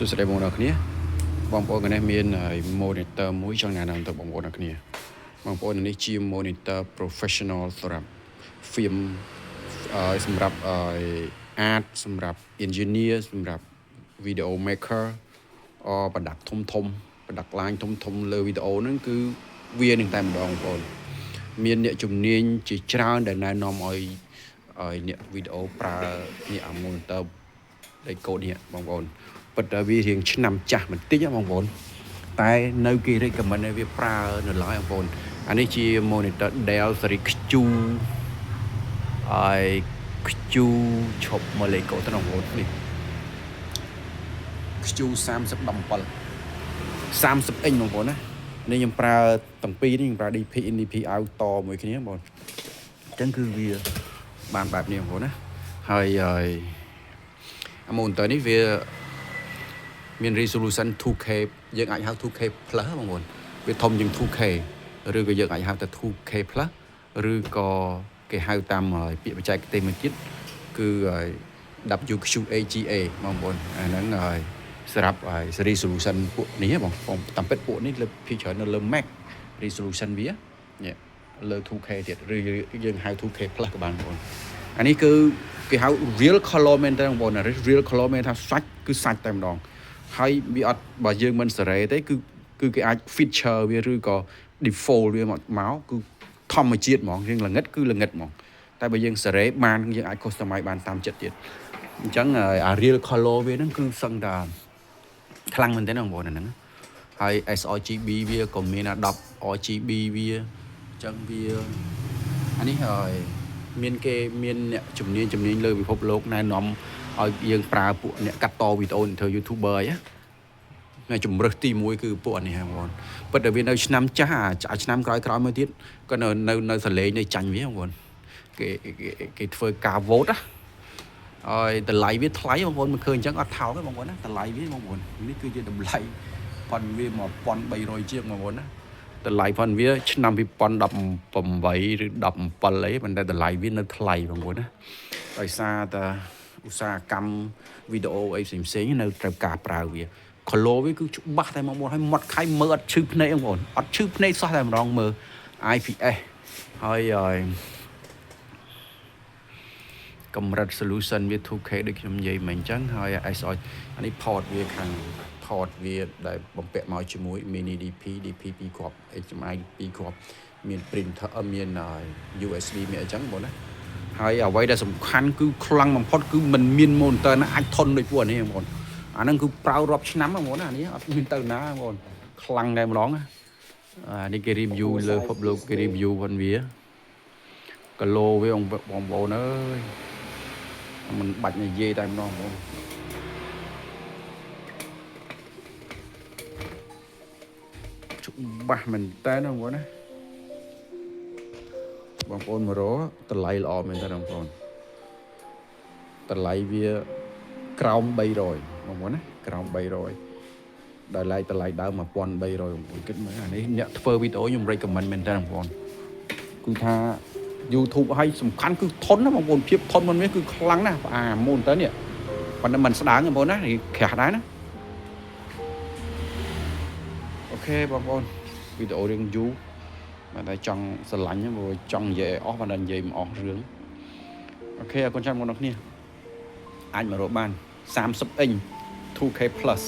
សួស្តីបងប្អូនគ្នាបងប្អូនគ្នាមាន monitor មួយចង់ណែនាំទៅបងប្អូនគ្នាបងប្អូននេះជា monitor professional សម្រាប់ film សម្រាប់ art សម្រាប់ engineer សម្រាប់ video maker ប្រដាប់ធំប្រដាប់ line ធំលើ video ហ្នឹងគឺវានឹងតែម្ដងបងប្អូនមានអ្នកជំនាញជាច្រើនដែលណែនាំឲ្យអ្នក video ប្រើនេះ monitor ដែលកូដនេះបងប្អូនប៉ុន្តែវារៀងឆ្នាំចាស់បន្តិចបងប្អូនតែនៅគេ recommend ឲ្យវាប្រើនៅឡើយបងប្អូនអានេះជា monitor Dell series XQ XQ ឈប់មកលេខកូដទៅបងប្អូននេះ XQ 30 inch បងប្អូនណានេះខ្ញុំប្រើទាំងពីរនេះខ្ញុំប្រើ DP in DP out តមួយគ្នាបងប្អូនអញ្ចឹងគឺវាបានបែបនេះបងប្អូនណាហើយmonitor នេះវាមាន resolution 2K យើងអាចហៅ 2K plus បងប្អូនវាធំជាង 2K ឬក៏យើងអាចហៅថា 2K plus ឬក៏គេហៅតាមពាក្យបច្ចេកទេសមួយទៀតគឺ WQAGA បងប្អូនអាហ្នឹងសម្រាប់ resolution ពួកនេះបងប្អូនតាមពិតពួកនេះលើភាគច្រើននៅលើ Mac resolution វាលើ 2K ទៀតឬយើងហៅ 2K plus ក៏បានបងប្អូនអានេះគឺគេហៅ real color មែនទេបងប្អូន real color មែនថាសាច់គឺសាច់តែម្ដងហើយវាអត់បើយើងមិនសេរីទេគឺគេអាច feature វាឬក៏ default វាមកគឺធម្មជាតិហ្មងយើងល្ងិតគឺល្ងិតហ្មងតែបើយើងសេរីបានយើងអាច customize បានតាមចិត្តទៀតអញ្ចឹងអា real color វាហ្នឹងគឺសឹងតែខ្លាំងមែនទេបងប្អូនអាហ្នឹងហើយ sRGB វាក៏មាន10 RGB វាអញ្ចឹងវាអានេះហើយមានអ្នកជំនាញលើពិភពលោកណែនាំឲ្យយើងប្រើពួកអ្នកកាត់តវីដេអូធ្វើ YouTuber អីជំរើសទី1គឺពួកនេះបងប្អូនពិតតែវានៅឆ្នាំចាស់ឆ្នាំក្រោយមកទៀតក៏នៅសលេងនៅចាញ់វាបងប្អូនគេធ្វើការ vote ណាហើយតម្លៃវាថ្លៃបងប្អូនមិនឃើញអញ្ចឹងអត់ថោកទេបងប្អូនណាតម្លៃវាបងប្អូននេះគឺជាតម្លៃប៉ុនវា1300ជាងបងប្អូនណាតម្លៃប៉ុនវាឆ្នាំ2018ឬ17អីប៉ុន្តែតម្លៃវានៅថ្លៃបងប្អូនណាដោយសារតែឧស្សាហកម្មវីដេអូអីផ្សេងនៅត្រូវការប្រើវា color វាគឺច្បាស់តែបងប្អូនហើយមាត់ខៃមើលអត់ឈឺភ្នែកបងប្អូនអត់ឈឺភ្នែកសោះតែម្ដងមើល IPS ហើយកម្រិត solution វា 2K ដូចខ្ញុំនិយាយមិញអញ្ចឹងហើយ SR អានេះ port វាខាង port វាដែលបំពាក់មកជាមួយ mini DP 2 គ្រាប់ HDMI 2គ្រាប់មាន printer មាន USB មានអញ្ចឹងបងណាហើយអ្វីដែលសំខាន់គឺខ្លាំងបំផុតគឺมันមាន monitor ណាអាចធន់ដូចពួកនេះបងប្អូនអាហ្នឹងគឺប្រើរាប់ឆ្នាំបងប្អូនណានេះអត់មានទៅណាបងប្អូនខ្លាំងតែម្ដងអានេះគេ review លើពិភពលោកគេ review ផងវាគីឡូវាបងប្អូនអើយមិនបាច់និយាយតែម្ដងបងប្អូនច្បាស់មែនតើបងប្អូនណាបងប្អូនមករកតម្លៃល្អមែនតើបងប្អូនតម្លៃវាក្រោម300បងប្អូនណាក្រោម300ដល់តម្លៃដើម1300បងប្អូនគិតមើលអានេះអ្នកធ្វើវីដេអូខ្ញុំ recommend មែនតើបងប្អូនគឺថា YouTube ឲ្យសំខាន់គឺធន់ណាបងប្អូនភាពធន់របស់វាគឺខ្លាំងណាស់អាម៉ូនតើនេះប៉ុន្តែមិនស្ដាងបងប្អូនណាក្រាស់ដែរណាអូខេបងប្អូនវីដេអូរឿងយូរតែចង់ស្រឡាញ់ព្រោះចង់និយាយអស់ប៉ុន្តែនិយាយមិនអស់រឿងអូខេអរគុណច្រើនបងប្អូនគ្នាអាចមករកបាន30 inch 2K plus